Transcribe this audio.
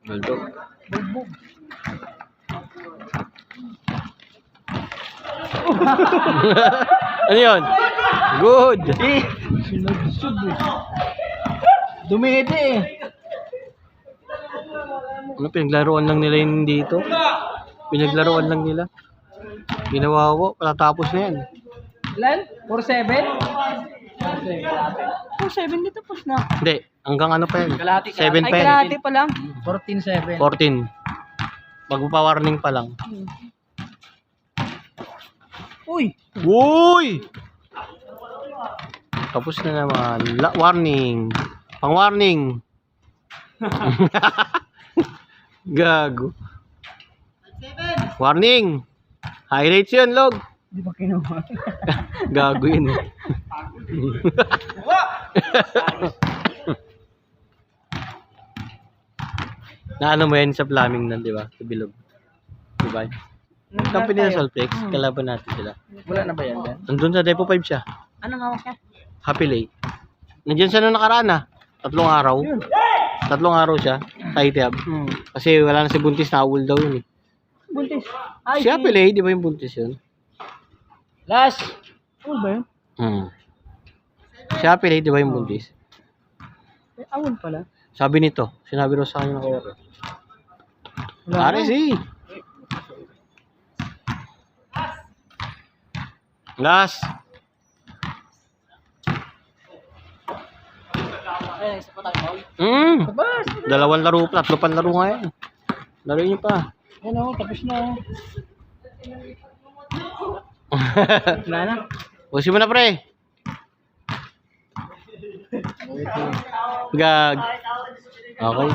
Baldog. Bugbog. Ano yun? Good. Sinagsub eh. Dumede eh. Ano, pinaglaruan lang nila yun dito. Pinaglaruan lang nila. Ginawa ko, patatapos na yan. Ilan? 4-7? 4-7 dito tapos na. Hindi, hanggang ano pa yan? Kalahati, 7 Ay, pa yan. kalahati pa lang. 14-7. 14. Magpa-warning pa lang. Uy! Uy! Tapos na naman. Warning. Pang-warning. Gago. Warning. Highlights yun, Log. Di ba kinuha? Gago yun. Naano mo yan sa plumbing nan, di ba? Sa bilog. Di ba? Yung company na Solflex, kalaban natin sila. Wala na ba yan Ben? Nandun sa Depo 5 siya. Anong hawak niya? Happy Lay. Nandiyan siya nung nakaraan ah. 3 araw. 3 araw siya. Tight up. Kasi wala na si Buntis, nakawul daw yun eh. Buntis. Si Happy Lay, di ba yung Buntis yun? Last! Ano ba yun? Si Happy Lay, di ba yung Buntis? Awon pala. Sabi nito, sinabi rin sa kanya ng kore. Wala Ares na. eh. Last. Ay, isa pa tayo. Bas. 2 laro, 3 pa laro nga yan. Laro nyo pa. Ano, tapos na. Wala na. Usin mo na pre. Gag. Okay.